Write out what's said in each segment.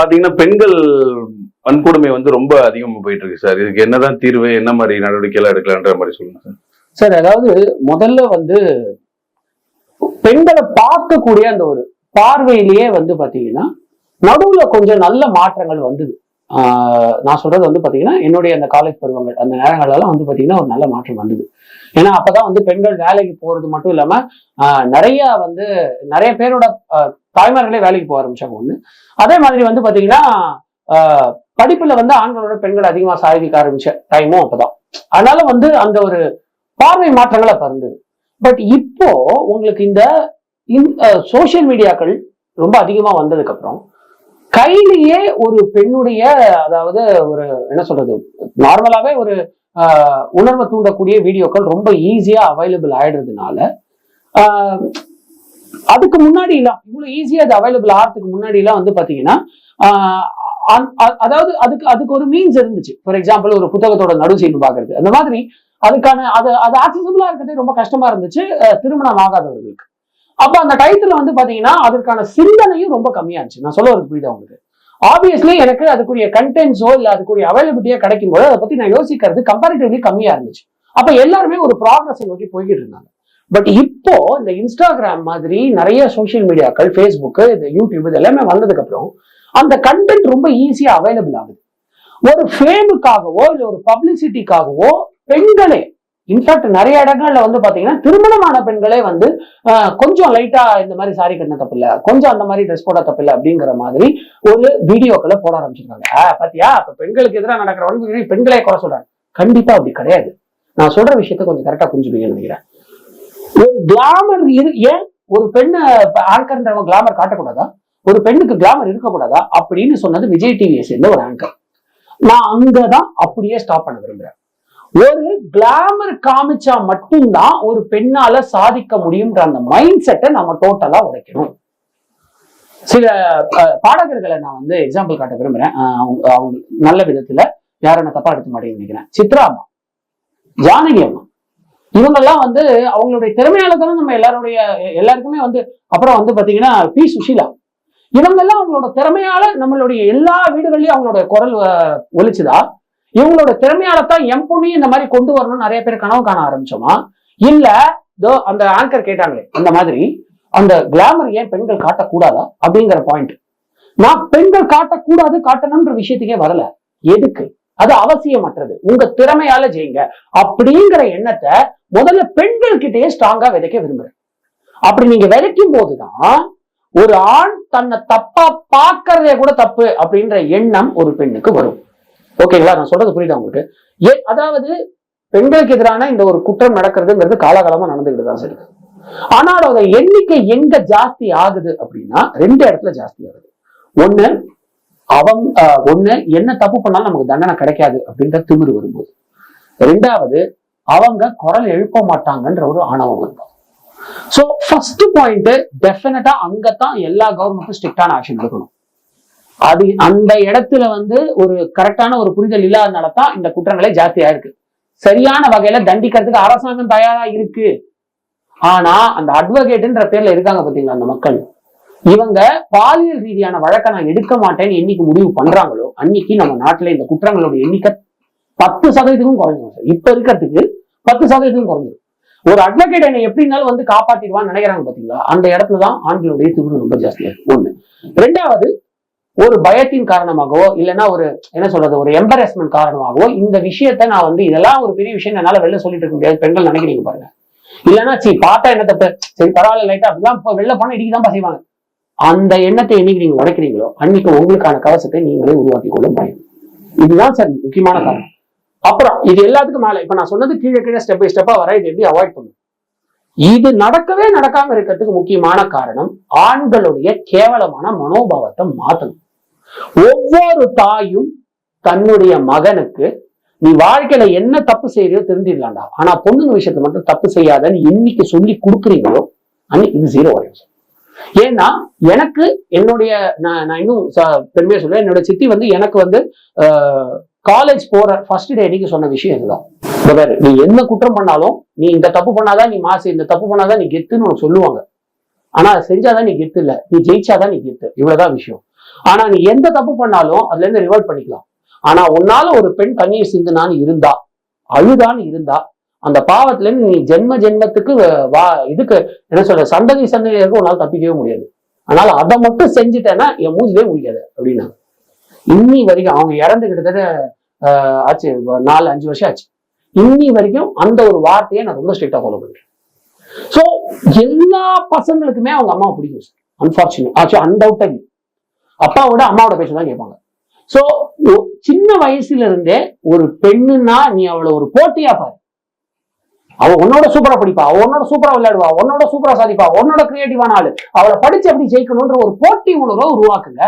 பாத்தீங்கன்னா பெண்கள் வன்கொடுமை வந்து ரொம்ப அதிகமா போயிட்டு இருக்கு சார். இதுக்கு என்னதான் தீர்வு, என்ன மாதிரி நடவடிக்கை எல்லாம் எடுக்கலான்ற மாதிரி சொல்லுங்க சார். சார், அதாவது முதல்ல வந்து பெண்களை பார்க்கக்கூடிய அந்த ஒரு பார்வையிலேயே வந்து பாத்தீங்கன்னா நடுவுல கொஞ்சம் நல்ல மாற்றங்கள் வந்தது. நான் சொல்றது வந்து பாத்தீங்கன்னா என்னுடைய அந்த காலேஜ் பருவங்கள் அந்த நேரங்களெல்லாம் வந்து பாத்தீங்கன்னா ஒரு நல்ல மாற்றம் வந்தது. ஏன்னா அப்பதான் வந்து பெண்கள் வேலைக்கு போறது மட்டும் இல்லாம நிறைய பேரோட தாய்மார்களே வேலைக்கு போக ஆரம்பிச்சாங்க ஒண்ணு. அதே மாதிரி வந்து பாத்தீங்கன்னா படிப்புல வந்து ஆண்களோட பெண்கள் அதிகமா சாதிக்க ஆரம்பிச்ச டைமும் அப்பதான். அதனால வந்து அந்த ஒரு பார்வை மாற்றங்கள் அப்ப இருந்தது. பட் இப்போ உங்களுக்கு இந்த சோசியல் மீடியாக்கள் ரொம்ப அதிகமா வந்ததுக்கு அப்புறம் கையிலேயே ஒரு பெண்ணுடைய, அதாவது ஒரு என்ன சொல்றது, நார்மலாவே ஒரு உணர்வை தூண்டக்கூடிய வீடியோக்கள் ரொம்ப ஈஸியா அவைலபிள் ஆயிடுறதுனால அதுக்கு முன்னாடி எல்லாம் இவ்வளவு ஈஸியா அது அவைலபிள் ஆகிறதுக்கு முன்னாடி எல்லாம் வந்து பாத்தீங்கன்னா அதாவது அதுக்கு ஒரு மீன்ஸ் இருந்துச்சு. ஃபார் எக்ஸாம்பிள் ஒரு புத்தகத்தோட நடு செய்து பாக்குறது, அந்த மாதிரி அதுக்கான அது ஆக்சசிபிளா இருக்கிறதே ரொம்ப கஷ்டமா இருந்துச்சு திருமணம் ஆகாதவர்களுக்கு. அப்ப அந்த டயத்துல வந்து பாத்தீங்கன்னா அதற்கான சிந்தனையும் ரொம்ப கம்மியா இருந்துச்சு. நான் சொல்ல ஒரு புரியுதா உங்களுக்கு? ஆப்வியஸ்லி எனக்கு அதுக்குரிய கண்டென்ட்ஸோ இல்ல அதுக்குரிய அவைலபிலிட்டியோ கிடைக்கும் போது அதை பத்தி நான் யோசிக்கிறது கம்பேரிட்டிவ்லி கம்மியா இருந்துச்சு. அப்ப எல்லாருமே ஒரு ப்ராக்ரஸ் நோக்கி போய்கிட்டு இருந்தாங்க. பட் இப்போ இந்த இன்ஸ்டாகிராம் மாதிரி நிறைய சோசியல் மீடியாக்கள், ஃபேஸ்புக், இந்த யூடியூப் இது எல்லாமே வந்ததுக்கு அப்புறம் அந்த கண்டென்ட் ரொம்ப ஈஸியா அவைலபிள் ஆகுது. ஒரு ஃபேமுக்காகவோ இல்ல ஒரு பப்ளிசிட்டிக்காகவோ பெண்களே, இன்ஃபேக்ட் நிறைய இடங்கள்ல வந்து பாத்தீங்கன்னா திருமணமான பெண்களே வந்து கொஞ்சம் லைட்டா இந்த மாதிரி சாரி கட்டின தப்பு இல்ல, கொஞ்சம் அந்த மாதிரி ட்ரெஸ் போட தப்பு இல்ல அப்படிங்கிற மாதிரி ஒரு வீடியோக்களை போட ஆரம்பிச்சிருக்காங்க. பாத்தியா, அப்ப பெண்களுக்கு எதிராக நடக்கிற வன்முறை பெண்களே குறை சொல்றாங்க. கண்டிப்பா அப்படி கிடையாது. நான் சொல்ற விஷயத்த கொஞ்சம் கரெக்டா புரிஞ்சுப்பீங்கன்னு நினைக்கிறேன். ஒரு கிளாமர் ஏன் ஒரு பெண்ணு ஆங்கர்ன்றவங்க கிளாமர் காட்டக்கூடாதா? ஒரு பெண்ணுக்கு கிளாமர் இருக்கக்கூடாதா அப்படின்னு சொன்னது விஜய் டிவியை சேர்ந்த ஒரு ஆங்கர். நான் அங்கதான் அப்படியே ஸ்டாப் பண்ண விரும்புறேன். ஒரு கிளாமர் காமிச்சா மட்டும்தான் ஒரு பெண்ணால சாதிக்க முடியும்ன்ற அந்த மைண்ட் செட்டை நம்ம டோட்டலா உடைக்கணும். சில பாடகர்களை நான் வந்து எக்ஸாம்பிள் காட்ட விரும்புறேன். அவங்க நல்ல விதத்துல யாரும் நான் தப்பா எடுத்து மாட்டேன்னு நினைக்கிறேன். சித்ரா அம்மா, ஜானகி அம்மா, இவங்கெல்லாம் வந்து அவங்களுடைய திறமையால தானே நம்ம எல்லாருக்குமே வந்து, அப்புறம் வந்து பாத்தீங்கன்னா பி சுஷீலா, இவங்கெல்லாம் அவங்களோட திறமையால நம்மளுடைய எல்லா வீடுகள்லயும் அவங்களோட குரல் ஒலிச்சுதா? இவங்களோட திறமையாலதான் என் பொண்ணையும் இந்த மாதிரி கொண்டு வரணும்னு நிறைய பேர் கனவு காண ஆரம்பிச்சோமா? இல்ல அந்த ஆங்கர் கேட்டாங்களே அந்த மாதிரி அந்த கிளாமர் ஏன் பெண்கள் காட்டக்கூடாதா அப்படிங்கிற பாயிண்ட். நான் பெண்கள் காட்டக்கூடாது காட்டணும்ன்ற விஷயத்துக்கே வரல. எதுக்கு? அது அவசியமற்றது. உங்க திறமையால ஜெயிங்க அப்படிங்கிற எண்ணத்தை முதல்ல பெண்கள் கிட்டேயே ஸ்ட்ராங்கா விதைக்க விரும்புறேன். அப்படி நீங்க விதைக்கும் போதுதான் ஒரு ஆண் தன்னை தப்பா பார்க்கறதே கூட தப்பு அப்படின்ற எண்ணம் ஒரு பெண்ணுக்கு வரும். ஓகேங்களா? நான் சொல்றது புரியுதா உங்களுக்கு? அதாவது பெண்களுக்கு எதிரான இந்த ஒரு குற்றம் நடக்கிறதுங்கிறது காலகாலமா நடந்துகிட்டு தான் சரி. ஆனால் அதோட எண்ணிக்கை எங்க ஜாஸ்தி ஆகுது அப்படின்னா ரெண்டு இடத்துல ஜாஸ்தி ஆகுது. ஒண்ணு என்ன தப்பு பண்ணாலும் நமக்கு தண்டனை கிடைக்காது அப்படின்ற திமிரு வரும்போது, ரெண்டாவது அவங்க குரல் எழுப்ப மாட்டாங்கன்ற ஒரு ஆணவம் இருக்கும். சோ ஃபர்ஸ்ட் பாயிண்ட் டெஃபினட்டா அங்கதான் எல்லா கவர்மெண்ட்டும் ஸ்ட்ரிக்டான ஆக்ஷன் எடுக்கணும். அது அந்த இடத்துல வந்து ஒரு கரெக்டான ஒரு புரிதல் இல்லாதனால தான் இந்த குற்றங்களே ஜாஸ்தியா இருக்கு. சரியான வகையில தண்டிக்கிறதுக்கு அரசாங்கம் தயாரா இருக்கு. ஆனா அந்த அட்வொகேட்ன்ற பேர்ல இருக்காங்க பாத்தீங்களா அந்த மக்கள், இவங்க பாலியல் ரீதியான வழக்கை நான் எடுக்க மாட்டேன்னு என்னைக்கு முடிவு பண்றாங்களோ அன்னைக்கு நம்ம நாட்டுல இந்த குற்றங்களோட எண்ணிக்கை 10% குறைஞ்சிடும். இப்ப இருக்கிறதுக்கு 10% குறைஞ்சிடும். ஒரு அட்வொகேட் என்னை எப்படினாலும் வந்து காப்பாத்திடுவான்னு நினைக்கிறாங்க பாத்தீங்களா, அந்த இடத்துலதான் ஆண்களுடைய திமிரு ரொம்ப ஜாஸ்தியா இருக்கு. ஒண்ணு. ரெண்டாவது, ஒரு பயத்தின் காரணமாகவோ இல்லைன்னா ஒரு என்ன சொல்றது ஒரு எம்பரஸ்மெண்ட் காரணமாகவோ இந்த விஷயத்த நான் வந்து இதெல்லாம் ஒரு பெரிய விஷயம் என்னால வெளில சொல்லிட்டு இருக்க முடியாது பெண்கள் நினைக்கிறீங்க பாருங்க. இல்லைன்னா பார்த்தா என்ன தப்பு, சரி பரவாயில்ல லைட்டா அப்படிலாம் வெளில போனா இடிக்குதான் செய்வாங்க. அந்த எண்ணத்தை என்னைக்கு நீங்க உடைக்கிறீங்களோ அன்னைக்கு உங்களுக்கான கவசத்தை நீங்களே உருவாக்கி கொள்ள முடியும். இதுதான் சார் முக்கியமான காரணம். அப்புறம் இது எல்லாத்துக்கும் மேல இப்ப நான் சொன்னது கீழே ஸ்டெப் பை ஸ்டெப்பா வர இது எப்படி அவாய்ட் பண்ணும். இது நடக்கவே நடக்காம இருக்கிறதுக்கு முக்கியமான காரணம் ஆண்களுடைய கேவலமான மனோபாவத்தை மாற்றணும். ஒவ்வொரு தாயும் தன்னுடைய மகனுக்கு நீ வாழ்க்கையில என்ன தப்பு செய்யறியோ தெரிஞ்சிடலாம்டா, ஆனா பொண்ணுங்க விஷயத்த மட்டும் தப்பு செய்யாதன்னு என்னைக்கு சொல்லி கொடுக்குறீங்களோ அன்னைக்கு இது 0 ஆயிடும். ஏன்னா எனக்கு என்னுடைய நான் இன்னும் பெருமையா சொல்றேன், என்னோட சித்தி வந்து எனக்கு வந்து காலேஜ் போற ஃபர்ஸ்ட் டே அன்னைக்கு சொன்ன விஷயம் இதுதான். நீ என்ன குற்றம் பண்ணாலும் நீ இந்த தப்பு பண்ணாதான் நீ மாசு, இந்த தப்பு பண்ணாதான் நீ கெத்துன்னு சொல்லுவாங்க. ஆனா அதை செஞ்சாதான் நீ கெத்து இல்ல, நீ ஜெயிச்சாதான் நீ கெத்து. இவ்வளவுதான் விஷயம். ஆனா நீ எந்த தப்பு பண்ணாலும் அதுல இருந்து ரிவர்ட் பண்ணிக்கலாம். ஆனா உன்னால ஒரு பெண் கண்ணீர் சிந்துனான்னு இருந்தா, அழுதான்னு இருந்தா, அந்த பாவத்துல இருந்து நீ ஜென்ம ஜென்மத்துக்கு இதுக்கு என்ன சொல்ற சந்ததியருக்கு உன்னால தப்பிக்கவே முடியாது. அதனால அதை மட்டும் செஞ்சுட்டேன்னா என் மூஞ்சிலே முடியாது அப்படின்னா. இன்னி வரைக்கும் அவங்க இறந்து கிட்டத்தட்ட ஆச்சு 4-5 வருஷம் ஆச்சு. இன்னி வரைக்கும் அந்த ஒரு வார்த்தையை நான் ரொம்ப ஸ்ட்ரிக்டா ஃபாலோ பண்றேன். சோ எல்லா பசங்களுக்குமே அவங்க அம்மாவை பிடிக்கும் சார். அன்பார்ச்சுனேட் அன்டவுட்டட்லி அப்பாவோட அம்மாவோட பேச்சதான் கேட்பாங்க. சோ சின்ன வயசுல இருந்தே ஒரு பெண்ணுன்னா நீ அவளை ஒரு போட்டியா பாரு. அவ உன்னோட சூப்பரா படிப்பா, உன்னோட சூப்பரா விளையாடுவா, உன்னோட சூப்பரா சாதிப்பா, உன்னோட கிரியேட்டிவான ஆளு, அவளை படிச்சு எப்படி ஜெயிக்கணும்ன்ற ஒரு போட்டி உணர்வை உருவாக்குங்க.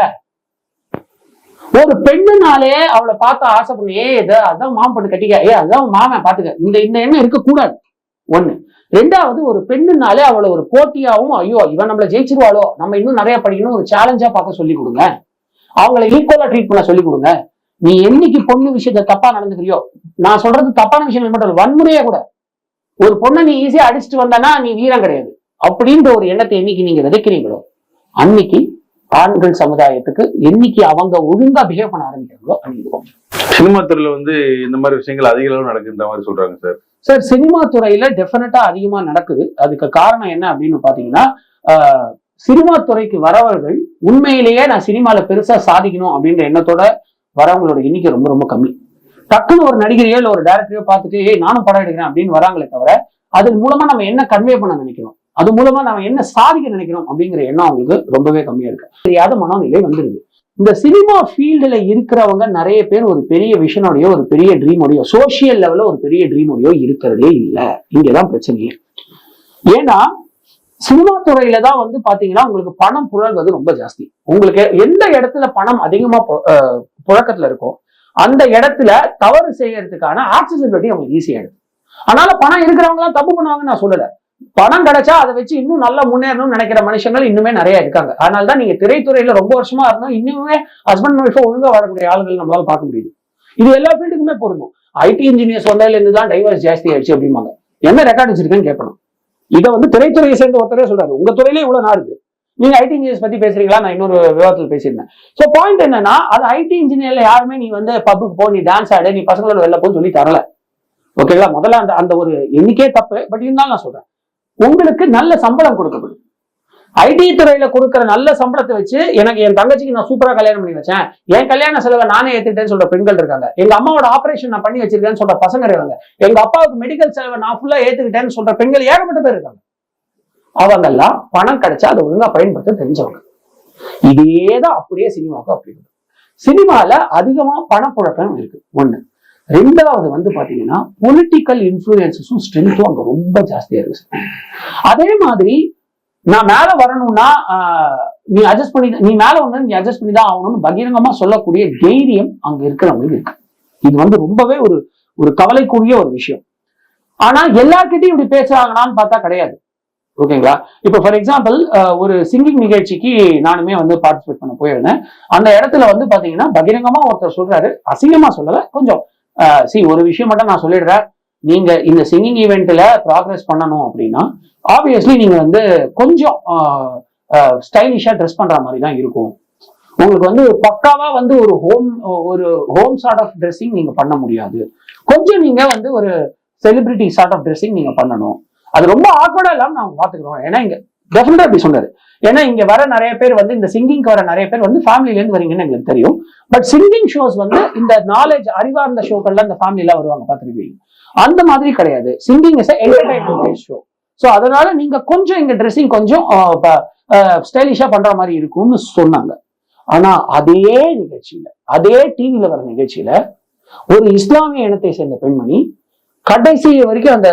ஒரு பெண்ணுனாலே அவளை பார்த்து ஆசைப்படணும். அதான் மாமன் பண்ணு கட்டிக்க, அதான் மாமன் பாத்துக்க, இந்த எண்ணம் இருக்கக்கூடாது. ஒண்ணு. ரெண்டாவது, ஒரு பெண்ணுனாலே அவளை ஒரு போட்டியாவும், ஐயோ இவன் நம்மள ஜெயிச்சிருவாளோ, நம்ம இன்னும் நிறைய படிக்கணும், ஒரு சேலஞ்சா பார்க்க சொல்லி கொடுங்க. அவங்களை ஈக்குவலா ட்ரீட் பண்ண சொல்லி கொடுங்க. நீ என்னைக்கு பொண்ணு விஷயத்த தப்பா நடந்துக்கிறியோ, நான் சொல்றது தப்பான விஷயங்கள் மட்டும் வன்முறையே கூட, ஒரு பொண்ணை நீ ஈஸியா அடிச்சுட்டு வந்தானா நீ வீரம் கிடையாது அப்படின்ற ஒரு எண்ணத்தை என்னைக்கு நீங்க விதைக்கிறீங்களோ, அன்னைக்கு ஆண்கள் சமுதாயத்துக்கு என்னைக்கு அவங்க ஒழுங்கா பிஹேவ் பண்ண ஆரம்பிக்கிறாங்களோ அன்னைக்கு. சினிமா துறையில இந்த மாதிரி விஷயங்கள் அதிக அளவு நடக்குன்ற மாதிரி சொல்றாங்க சார். சார், சினிமா துறையில டெஃபினட்டா அதிகமா நடக்குது. அதுக்கு காரணம் என்ன அப்படின்னு பாத்தீங்கன்னா, சினிமா துறைக்கு வரவர்கள் உண்மையிலேயே நான் சினிமால பெருசா சாதிக்கணும் அப்படின்ற எண்ணத்தோட வரவங்களோட எண்ணிக்கை ரொம்ப ரொம்ப கம்மி. டக்குன்னு ஒரு நடிகரையோ இல்ல ஒரு டைரக்டரையோ பார்த்துட்டு நானும் படம் எடுக்கிறேன் அப்படின்னு வராங்களே தவிர, அதன் மூலமா நம்ம என்ன கன்வே பண்ண நினைக்கிறோம், அது மூலமா நம்ம என்ன சாதிக்க நினைக்கிறோம் அப்படிங்கிற எண்ணம் அவங்களுக்கு ரொம்பவே கம்மியா இருக்கு. தெரியாத மனநிலை வந்துருது. இந்த சினிமா ஃபீல்டுல இருக்கிறவங்க நிறைய பேர் ஒரு பெரிய விஷனோடையோ ஒரு பெரிய ட்ரீமோடையோ சோசியல் லெவல்ல ஒரு பெரிய ட்ரீமோடையோ இருக்கிறதே இல்லை. இங்கதான் பிரச்சனையே. ஏன்னா சினிமா துறையில தான் பாத்தீங்கன்னா உங்களுக்கு பணம் புழல்வது ரொம்ப ஜாஸ்தி. உங்களுக்கு எந்த இடத்துல பணம் அதிகமா புழக்கத்துல இருக்கோ அந்த இடத்துல தவறு செய்யறதுக்கான ஆக்சசிபிலிட்டி அவங்களுக்கு ஈஸியா இருக்கு. அதனால பணம் இருக்கிறவங்க எல்லாம் தப்பு பண்ணுவாங்கன்னு நான் சொல்லல. பணம் கிடைச்சா அதை வச்சு இன்னும் நல்லா முன்னேறணும்னு நினைக்கிற மனுஷங்கள் இன்னுமே நிறைய இருக்காங்க. அதனாலதான் நீங்க திரைத்துறையில ரொம்ப வருஷமா இருந்தோம், இன்னுமே ஹஸ்பண்ட் ஒய்ஃபா ஒழுங்கா வாழக்கூடிய ஆளுகள் நம்மளால பார்க்க முடியுது. இது எல்லா ஃபீல்டுக்குமே பொருந்தும். ஐடி இன்ஜினியர்ஸ் வந்ததுல இருந்து தான் டைவர்ஸ் ஜாஸ்தி ஆயிடுச்சு அப்படிம்பாங்க. என்ன ரெக்கார்ட் வச்சிருக்கேன்னு கேட்கணும். இதை திரைத்துறையை சேர்ந்த ஒருத்தரே சொல்றாரு. உங்க துறையிலே இவ்வளவு நாள் இருக்கு, நீங்க ஐடி இன்ஜினியர்ஸ் பத்தி பேசுறீங்களா? நான் இன்னொரு விவாதத்தில் பேசியிருந்தேன். சோ பாயிண்ட் என்னன்னா, அது ஐடி இன்ஜினியர்ல யாருமே நீ பப்புக்கு போ, நீ டான்ஸ் ஆடு, நீ பசங்களோட வெளில போன்னு சொல்லி தரல. ஓகேங்களா? முதல்ல அந்த ஒரு எண்ணிக்கையே தப்பு. பட் இருந்தாலும் நான் சொல்றேன், உங்களுக்கு நல்ல சம்பளம் கொடுக்கப்படும். ஐடி துறையில கொடுக்குற நல்ல சம்பளத்தை வச்சு எனக்கு என் தங்கச்சிக்கு நான் சூப்பரா கல்யாணம் பண்ணி வச்சேன், என் கல்யாண செலவை நானே ஏத்துக்கிட்டேன்னு சொல்ற பெண்கள் இருக்காங்க. எங்க அம்மாவோட ஆபரேஷன் நான் பண்ணி வச்சிருக்கேன்னு சொல்ற பசங்க இருக்காங்க. எங்க அப்பாவுக்கு மெடிக்கல் செலவை நான் ஃபுல்லா ஏத்துக்கிட்டேன்னு சொல்ற பெண்கள் ஏகப்பட்ட பேர் இருக்காங்க. அவங்கெல்லாம் பணம் கிடைச்சா அதை ஒழுங்கா பயன்படுத்த தெரிஞ்சவங்க. இதேதான் அப்படியே சினிமாவுக்கு அப்படி இருக்கு. சினிமால அதிகமா பணப்புழக்கம் இருக்கு ஒண்ணு. ரெண்டாவது பாத்தீங்கன்னா பொலிட்டிக்கல் இன்ஃபுளுசஸும் ஸ்ட்ரென்த்தும் அங்க ரொம்ப ஜாஸ்தியா இருக்கு. அதே மாதிரி நான் மேல வரணும்னா நீ அட்ஜஸ்ட் பண்ணி, நீ மேல வந்து நீ அட்ஜஸ்ட் பண்ணி தான் ஆகணும்னு பகிரங்கமா சொல்லக்கூடிய தைரியம் அங்க இருக்கிறவங்களுக்கு இருக்கு. இது ரொம்பவே ஒரு கவலைக்குரிய ஒரு விஷயம். ஆனா எல்லார்கிட்டையும் இப்படி பேசுறாங்களான்னு பார்த்தா கிடையாது. ஓகேங்களா? இப்ப ஃபார் எக்ஸாம்பிள் ஒரு சிங்கிங் நிகழ்ச்சிக்கு நானுமே பார்ட்டிசிபேட் பண்ண போயிருந்தேன். அந்த இடத்துல பாத்தீங்கன்னா பகிரங்கமா ஒருத்தர் சொல்றாரு, அசிங்கமா சொல்லல, கொஞ்சம் ஒரு விஷயம் மட்டும் நான் சொல்லிடுறேன். நீங்க இந்த சிங்கிங் ஈவெண்ட்ல ப்ராக்ரஸ் பண்ணணும் அப்படின்னா ஆப்வியஸ்லி நீங்க கொஞ்சம் ஸ்டைலிஷா ட்ரெஸ் பண்ற மாதிரி தான் இருக்கும். உங்களுக்கு பக்காவா ஒரு ஹோம் சார்ட் ஆஃப் ட்ரெஸ்ஸிங் நீங்க பண்ண முடியாது. கொஞ்சம் நீங்க ஒரு செலிபிரிட்டி சார்ட் ஆஃப் ட்ரெஸ்ஸிங் நீங்க பண்ணணும். அது ரொம்ப ஆக்வர்டா இல்லாம நாங்க பாத்துக்கிறோம். ஏன்னா இங்க டெஃபினட்டா அப்படி சொன்னாரு. ஏன்னா இங்க வர நிறைய பேர் இந்த சிங்கிங்க்கு வர நிறைய பேர் ஃபேமிலில இருந்து வரீங்கன்னு எங்களுக்கு தெரியும். பட் சிங்கிங் ஷோஸ் இந்த நாலேஜ் அறிவார்ந்த ஷோக்கள்ல இந்த ஃபேமிலி எல்லாம் வருவாங்க பாத்துருக்கீங்க. அந்த மாதிரி கிடையாது. Singing is entertainment show. So அதனால நீங்க கொஞ்சம் இங்க ட்ரெஸ்ஸிங் கொஞ்சம் ஸ்டைலிஷா பண்ற மாதிரி இருக்கும்னு சொன்னாங்க. ஆனா அதே நிகழ்ச்சியில, அதே டிவியில வர நிகழ்ச்சியில ஒரு இஸ்லாமிய இனத்தை சேர்ந்த பெண்மணி கடைசி வரைக்கும் அந்த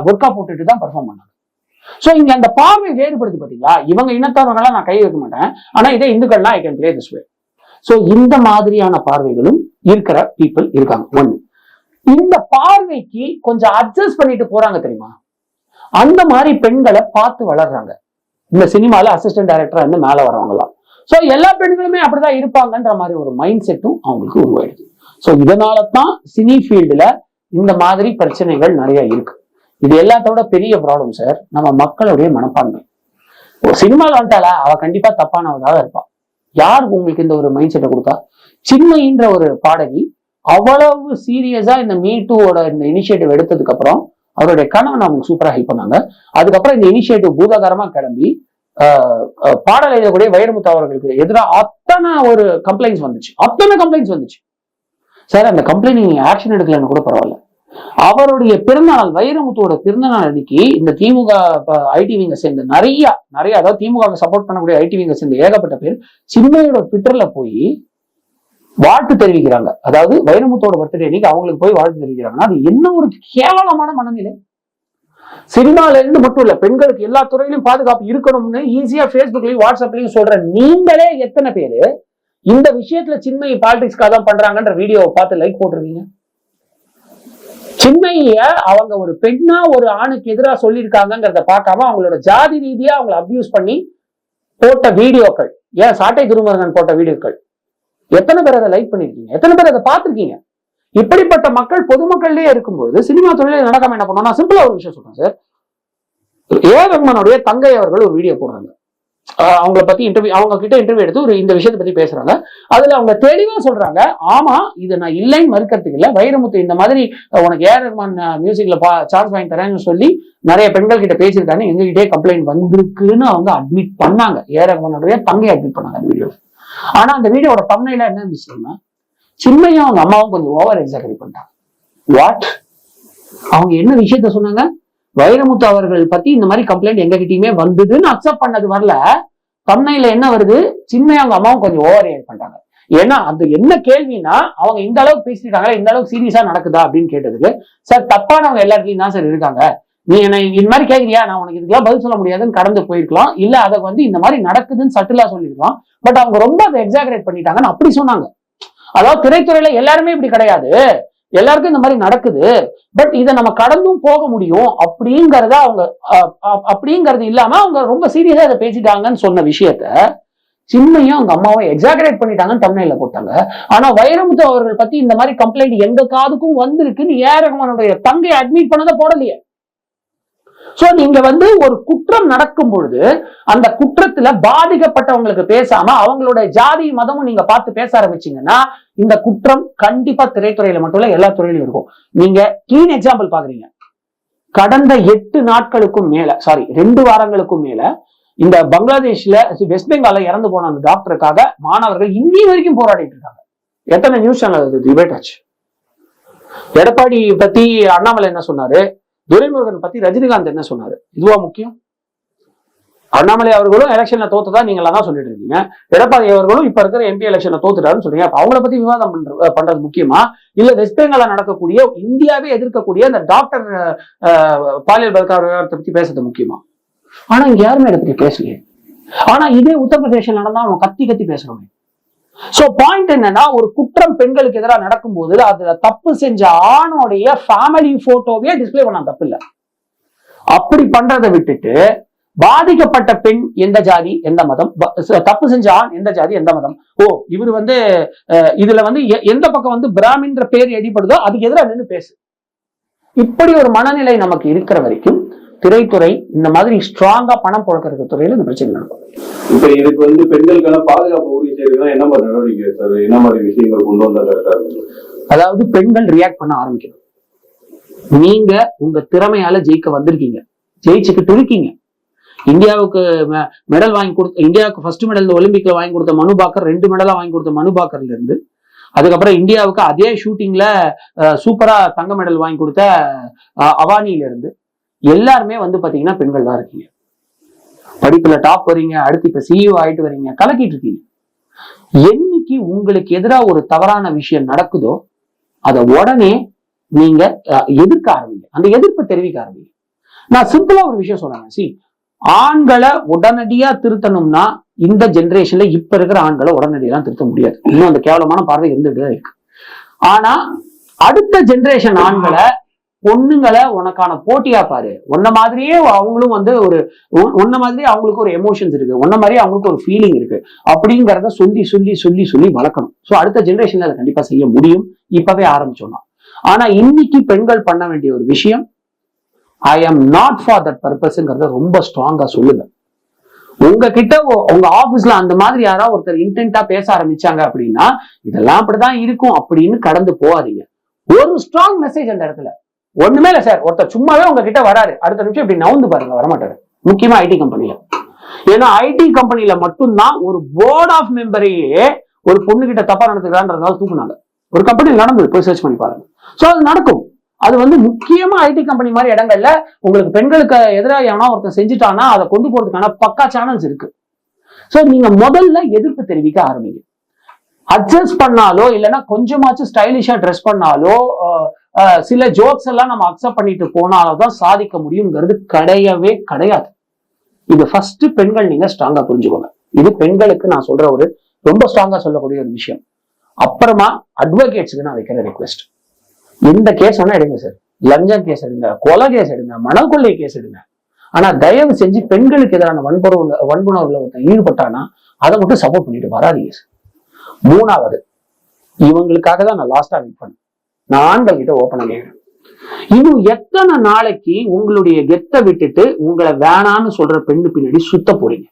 ஒர்க்கா போட்டுட்டு தான் பெர்ஃபார்ம் பண்ணாங்க. சோ இங்க அந்த பார்வை வேறுபடுது பாத்தீங்களா? இவங்க இனத்தவர்களா நான் கை வைக்க மாட்டேன், ஆனா இதே இந்துக்கள்லாம் I can play this way. So இந்த மாதிரியான பார்வைகளும் இருக்கிற பீப்புள் இருக்காங்க. ஒண்ணு, இந்த பார்வைக்கு கொஞ்சம் அட்ஜஸ்ட் பண்ணிட்டு போறாங்க தெரியுமா? அந்த மாதிரி பெண்களை பார்த்து வளர்றாங்க இந்த சினிமால அசிஸ்டன்ட் டைரக்டரா மேல வரவங்கலாம். சோ எல்லா பெண்களுமே அப்படிதான் இருப்பாங்கன்ற மாதிரி ஒரு மைண்ட் செட்டும் அவங்களுக்கு உருவாயிடுது. சோ இதனாலதான் சினி ஃபீல்டுல இந்த மாதிரி பிரச்சனைகள் நிறைய இருக்கு. இது எல்லாத்தோட பெரிய ப்ராப்ளம் சார், நம்ம மக்களுடைய மனப்பான்மை. ஒரு சினிமாவில் வந்துட்டால அவ கண்டிப்பா தப்பானவதாக இருப்பான். யார் உங்களுக்கு இந்த ஒரு மைண்ட் செட்டை கொடுத்தா? சின்மயின்ற ஒரு பாடகி அவ்வளவு சீரியஸா இந்த மீ டூவோட இந்த இனிஷியேட்டிவ் எடுத்ததுக்கு அப்புறம் அவருடைய கணவன் அவங்க சூப்பரா ஹெல்ப் பண்ணாங்க. அதுக்கப்புறம் இந்த இனிஷியேட்டிவ் பூதாகரமா கிளம்பி பாடல் எழுதக்கூடிய வைரமுத்து அவர்களுக்கு எதிராக அத்தனை ஒரு கம்ப்ளைண்ட்ஸ் வந்துச்சு. சார் அந்த கம்ப்ளைண்ட் நீங்க ஆக்ஷன் எடுக்கலன்னு கூட பரவாயில்ல. அவருடைய பிறந்தநாள், வைரமுத்துவோட பிறந்தநாள் அன்னைக்கு இந்த திமுக ஐடி விங்க சேர்ந்த நிறைய அதாவது திமுக சப்போர்ட் பண்ணக்கூடிய ஐடி விங்க சேர்ந்த ஏகப்பட்ட பேர் சின்மயோட ட்விட்டர்ல போய் வாழ்த்து தெரிவிக்கிறாங்க. அதாவது வைரமுத்தோட பர்த்டே அன்னைக்கு அவங்களுக்கு போய் வாழ்த்து தெரிவிக்கிறாங்கன்னா அது என்ன ஒரு கேவலமான மனநிலை. சினிமால இருந்து மட்டும் இல்ல, பெண்களுக்கு எல்லா துறையிலும் பாதுகாப்பு இருக்கணும்னு ஈஸியா பேஸ்புக்லயும் வாட்ஸ்அப்லயும் சொல்ற நீங்களே எத்தனை பேரு இந்த விஷயத்துல சின்மயி பாலிடிக்ஸ்க்காக தான் பண்றாங்கன்ற வீடியோவை பார்த்து லைக் போட்டிருக்கீங்க? சின்மயிய அவங்க ஒரு பெண்ணா ஒரு ஆணுக்கு எதிராக சொல்லியிருக்காங்கிறத பார்க்காம அவங்களோட ஜாதி ரீதியா அவங்களை அபியூஸ் பண்ணி போட்ட வீடியோக்கள், ஏன் சாட்டை திருமருகன் போட்ட வீடியோக்கள், எத்தனை பேர் அதை லைக் பண்ணிருக்கீங்க? எத்தனை பேர் அதை பார்த்திருக்கீங்க? இப்படிப்பட்ட மக்கள் பொதுமக்கள்லயே இருக்கும்போது சினிமா தொழில நடக்காம என்ன பண்ணுவோம்? நான் சிம்பிளா ஒரு விஷயம் சொல்றேன் சார். ரஹ்மானுடைய தங்கை அவர்கள் ஒரு வீடியோ போடுறாங்க. அவங்கள பத்தி அவங்க கிட்ட இன்டர்வியூ எடுத்து ஒரு இந்த விஷயத்தை பத்தி பேசுறாங்க. அதுல அவங்க தெளிவா சொல்றாங்க, ஆமா இது நான் இல்லைன்னு மறுக்கிறதுக்கு இல்ல, வைரமுத்து இந்த மாதிரி உனக்கு ரஹ்மான் மியூசிக்ல சான்ஸ் வாங்கி தரேன்னு சொல்லி நிறைய பெண்கள் கிட்ட பேசியிருக்காங்க, எங்ககிட்டே கம்ப்ளைண்ட் வந்திருக்குன்னு அவங்க அட்மிட் பண்ணாங்க. ரஹ்மானுடைய தங்கை அட்மிட் பண்ணாங்க அந்த வீடியோ. ஆனா அந்த வீடியோட தம்ப்நெயில்ல என்ன இருந்துச்சுன்னா, சின்மயும் அவங்க அம்மாவும் கொஞ்சம் ஓவர் எக்ஸாகரேட் பண்ணிட்டாங்க. வாட்? அவங்க என்ன விஷயத்த சொன்னாங்க? வைரமுத்து அவர்கள் பத்தி இந்த மாதிரி கம்ப்ளைண்ட் எங்ககிட்டயுமே வந்ததுன்னு அக்செப்ட் பண்ணது வரல. தம்ப்நெயில்ல என்ன வருது? சின்மயும் அவங்க அம்மாவும் கொஞ்சம் ஓவர் ரியாக்ட் பண்ணிட்டாங்க. ஏன்னா அது என்ன கேள்வினா, அவங்க இந்த அளவுக்கு பேசிட்டாங்களா, இந்த அளவுக்கு சீரியஸா நடக்குதா அப்படின்னு கேட்டதுக்கு, சார் தப்பானவங்க எல்லா இடத்துலயும் தான் சார் இருக்காங்க, நீ என்ன இந்த மாதிரி கேட்கறியா, நான் உனக்கு இதுக்கெல்லாம் பதில் சொல்ல முடியாதுன்னு கடந்து போயிருக்கலாம், இல்ல அதை இந்த மாதிரி நடக்குதுன்னு சட்டிலா சொல்லிருக்கலாம். பட் அவங்க ரொம்ப அதை எக்ஸாகரேட் பண்ணிட்டாங்கன்னு அப்படி சொன்னாங்க. அதாவது திரைத்துறையில எல்லாருமே இப்படி கிடையாது, எல்லாருக்கும் இந்த மாதிரி நடக்குது, பட் இதை நம்ம கடந்தும் போக முடியும் அப்படிங்கறத அவங்க அப்படிங்கறது இல்லாம அவங்க ரொம்ப சீரியஸா இதை பேசிட்டாங்கன்னு சொன்ன விஷயத்த சின்மையும் அவங்க அம்மாவை எக்ஸாகரேட் பண்ணிட்டாங்கன்னு தம்ப்நெயில்ல போட்டாங்க. ஆனா வைரமுத்து அவர்கள் பத்தி இந்த மாதிரி கம்ப்ளைண்ட் எங்க காதுக்கும் வந்திருக்குன்னு ரஹ்மானுடைய தங்கை அட்மிட் பண்ணதை போடலையே. சோ நீங்க ஒரு குற்றம் நடக்கும் பொழுது அந்த குற்றத்துல பாதிக்கப்பட்டவங்களுக்கு பேசாம அவங்களுடைய ஜாதி மதமும் நீங்க பார்த்து பேச ஆரம்பிச்சீங்கன்னா இந்த குற்றம் கண்டிப்பா திரைத்துறையில மட்டும் இல்ல எல்லா துறையிலும் இருக்கும். நீங்க கிளீன் எக்ஸாம்பிள் பாக்குறீங்க. கடந்த 8 நாட்களுக்கும் மேல 2 வாரங்களுக்கும் மேல இந்த பங்களாதேஷ்ல வெஸ்ட் பெங்கால்ல இறந்து போன அந்த டாக்டருக்காக மாணவர்கள் இன்னி வரைக்கும் போராடிட்டு இருக்காங்க. எத்தனை நியூஸ் சேனல் டிபேட் ஆச்சு. எடப்பாடி பத்தி அண்ணாமலை என்ன சொன்னாரு, துரைமுருகன் பத்தி ரஜினிகாந்த் என்ன சொன்னாரு, இதுவா முக்கியம்? அண்ணாமலை அவர்களும் எலெக்ஷன்ல தோத்துதா நீங்க எல்லாம் தான் சொல்லிட்டு இருக்கீங்க, எடப்பாடி அவர்களும் இப்ப இருக்கிற எம்பி எலெக்ஷன்ல தோத்துட்டாருன்னு சொல்றீங்க. அவங்கள பத்தி விவாதம் பண்றது முக்கியமா, இல்ல வெஸ்ட் பெங்கால்ல நடக்கக்கூடிய இந்தியாவே எதிர்க்கக்கூடிய அந்த டாக்டர் பாலியல் பலாத்காரத்தை பத்தி பேசுறது முக்கியமா? ஆனா இங்க யாருமே அதை பத்தி பேசலையே. ஆனா இதே உத்தரப்பிரதேசம் நடந்தா அவன் கத்தி கத்தி பேசுறோமே. சோ பாயிண்ட் என்னன்னா, ஒரு குற்றம் பெண்களுக்கு எதிராக நடக்கும் போது அதுல தப்பு செஞ்ச ஆணோடைய ஃபேமிலி போட்டோவே டிஸ்பிளே பண்ண தப்பு இல்ல. அப்படி பண்றதை விட்டுட்டு பாதிக்கப்பட்ட பெண் எந்த ஜாதி எந்த மதம், தப்பு செஞ்ச ஆண் எந்த ஜாதி எந்த மதம், இவர் இதுல எந்த பக்கம் பிராமின்ற பேர் எடிப்படுதோ அதுக்கு எதிராக நின்று பேசு. இப்படி ஒரு மனநிலை நமக்கு இருக்கிற வரைக்கும் திரைத்துறை இந்த மாதிரி ஸ்ட்ராங்கா பணம் புழக்கிறது துறையில இந்த பிரச்சனை நடக்கும். இப்ப இதுக்கு பெண்களுக்கான பாதுகாப்பு உறுதி செய்யறதுனா என்ன மாதிரி நடவடிக்கை சார், என்ன மாதிரி விஷயங்கள் கொண்டு வந்தா கரெக்டா இருக்கும்? அதாவது பெண்கள் ரியாக்ட் பண்ண ஆரம்பிக்கணும். நீங்க உங்க திறமையால ஜெயிக்க வந்திருக்கீங்க, ஜெயிச்சுக்கிட்டு இருக்கீங்க. இந்தியாவுக்கு மெடல் வாங்கி கொடுத்த, இந்தியாவுக்கு ஃபர்ஸ்ட் மெடல் ஒலிம்பிக்ல வாங்கி கொடுத்த மனு பாக்கர், 2 மெடலா வாங்கி கொடுத்த மனு பாக்கர்ல இருந்து, அதுக்கப்புறம் இந்தியாவுக்கு அதே ஷூட்டிங்ல சூப்பரா தங்க மெடல் வாங்கி கொடுத்த அவானியில இருந்து எல்லாருமே பாத்தீங்கன்னா பெண்கள் தான் இருக்கீங்க. படிப்புல டாப் வரீங்க, அடுத்து இப்ப சிஇஓ ஆயிட்டு வரீங்க, கலக்கிட்டு இருக்கீங்க. என்னைக்கு உங்களுக்கு எதிராக ஒரு தவறான விஷயம் நடக்குதோ அதை உடனே நீங்க எதிர்க்க ஆரம்பிங்க, அந்த எதிர்ப்பு தெரிவிக்க ஆரம்பிங்க. நான் சிம்பிளா ஒரு விஷயம் சொல்றேன், ஆண்களை உடனடியா திருத்தணும்னா இந்த ஜெனரேஷன்ல இப்ப இருக்கிற ஆண்களை உடனடியெல்லாம் திருத்த முடியாது. இன்னும் அந்த கேவலமான பார்வை இருந்துட்டு இருக்கு. ஆனா அடுத்த ஜெனரேஷன் ஆண்களை, பொண்ணுங்களை உனக்கான போட்டியா பாரு. உன்ன மாதிரியே அவங்களும் உன்ன மாதிரியே அவங்களுக்கு ஒரு எமோஷன்ஸ் இருக்கு, உன்ன மாதிரியே அவங்களுக்கு ஒரு ஃபீலிங் இருக்கு அப்படிங்கறத சொல்லி சொல்லி சொல்லி சொல்லி வளர்க்கணும். சோ அடுத்த ஜெனரேஷன்ல அதை கண்டிப்பா செய்ய முடியும், இப்பவே ஆரம்பிச்சோம்னா. ஆனா இன்னைக்கு பெண்கள் பண்ண வேண்டிய ஒரு விஷயம், ஐ ஆம் நாட் ஃபார் தட் பர்பஸ்ங்கிறத ரொம்ப ஸ்ட்ராங்கா சொல்லுங்க. உங்ககிட்ட உங்க ஆபீஸ்ல அந்த மாதிரி யாராவது ஒருத்தர் இன்டென்டா பேச ஆரம்பிச்சாங்க அப்படின்னா இதெல்லாம் அப்படிதான் இருக்கும் அப்படின்னு கடந்து போகாதீங்க. ஒரு ஸ்ட்ராங் மெசேஜ் அந்த இடத்துல. ஒண்ணுமே இல்ல சார், ஒருத்தர் சும்மாவே உங்ககிட்ட வராரு, அடுத்த நிமிஷம் இப்படி நவுந்து பாருங்க, வரமாட்டாரு. முக்கியமா ஐடி கம்பெனில. ஏன்னா ஐடி கம்பெனில மட்டும்தான் ஒரு போர்ட் ஆஃப் மெம்பரையே ஒரு பொண்ணு கிட்ட தப்பா நடந்துக்கிறான்றதால தூக்குனாங்க. ஒரு கம்பெனியில் நடந்தது, போய் சர்ச் பண்ணி பாருங்க. சோ அது நடக்கும். அது வந்து முக்கியமா ஐடி கம்பெனி மாதிரி இடங்கள்ல உங்களுக்கு பெண்களுக்கு எதிராக எவனா ஒருத்தர் செஞ்சுட்டானா அதை கொண்டு போறதுக்கான பக்கா சேனல்ஸ் இருக்கு. சோ நீங்க முதல்ல எதிர்ப்பு தெரிவிக்க ஆரம்பிங்க. அட்ஜஸ்ட் பண்ணாலோ இல்லைன்னா கொஞ்சமாச்சும் ஸ்டைலிஷா ட்ரெஸ் பண்ணாலோ சில ஜோக்ஸ் எல்லாம் நம்ம அக்செப்ட் பண்ணிட்டு போனால்தான் சாதிக்க முடியுங்கிறது கிடையவே கிடையாது. இது ஃபர்ஸ்ட் பெண்கள் நீங்க ஸ்ட்ராங்கா புரிஞ்சுக்கோங்க. இது பெண்களுக்கு நான் சொல்ற ஒரு ரொம்ப ஸ்ட்ராங்கா சொல்லக்கூடிய ஒரு விஷயம். அப்புறமா அட்வொகேட்ஸுக்கு நான் வைக்கிற ரிக்வெஸ்ட், எந்த கேஸ் வேணா எடுங்க சார். லஞ்சம் கேஸ் எடுங்க, கொலை கேஸ் எடுங்க, மணல் கொள்ளை கேஸ் எடுங்க. ஆனா தயவு செஞ்சு பெண்களுக்கு எதிரான வன்புணர்வுல ஒருத்தன் ஈடுபட்டானா அதை மட்டும் சப்போர்ட் பண்ணிட்டு வராதீங்க சார். மூணாவது, இவங்களுக்காக தான் நான் லாஸ்டா மீட் பண்ணேன். நான் ஆண்கள் கிட்ட ஓப்பனா கேட்கிறேன், இன்னும் எத்தனை நாளைக்கு உங்களுடைய கெத்தை விட்டுட்டு உங்களை வேணான்னு சொல்ற பெண்ணு பின்னாடி சுத்த போறீங்க?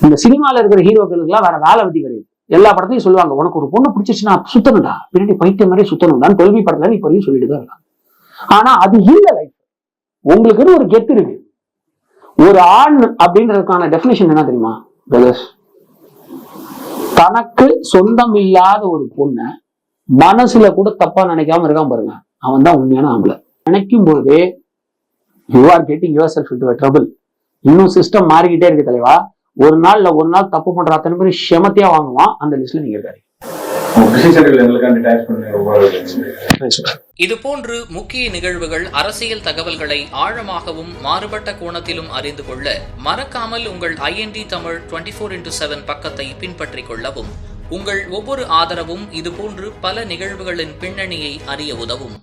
இந்த சினிமால இருக்கிற ஹீரோக்களுக்கு எல்லாம் வேற வேலை வெட்டி கிடையாது. எல்லா படத்தையும் சொல்லுவாங்க, உனக்கு ஒரு பொண்ணு பிடிச்சிச்சுன்னா சுத்தணும்டா, பின்னாடி பைத்தியம் மாதிரி சுத்தணும்டான்னு 12 படத்துல இப்ப வரையும் சொல்லிட்டு தான் இருக்காங்க. ஆனா அது இல்ல லைஃப். உங்களுக்குன்னு ஒரு கெத்து இருக்கு. ஒரு ஆண் அப்படின்றதுக்கான டெபினிஷன் என்ன தெரியுமா பிரதர்ஸ்? தனக்கு சொந்தம் இல்லாத ஒரு பொண்ணை மனசுல கூட தப்பா நினைக்காம இருக்காம பாருங்க, அவன் தான் உண்மையான ஆம்பளை. நினைக்கும் போதே you are getting your self into a trouble. இன்னும் சிஸ்டம் மாறிக்கிட்டே இருக்கு தலைவா. ஒரு நாள் தப்பு பண்ற அத்தனை பேர் செமத்தியா வாங்குவான். அந்த லிஸ்ட்ல நீங்க இருக்காரு. இதுபோன்று முக்கிய நிகழ்வுகள், அரசியல் தகவல்களை ஆழமாகவும் மாறுபட்ட கோணத்திலும் அறிந்து கொள்ள மறக்காமல் உங்கள் IND தமிழ் 24/7 பக்கத்தை பின்பற்றிக் கொள்ளவும். உங்கள் ஒவ்வொரு ஆதரவும் இதுபோன்று பல நிகழ்வுகளின் பின்னணியை அறிய உதவும்.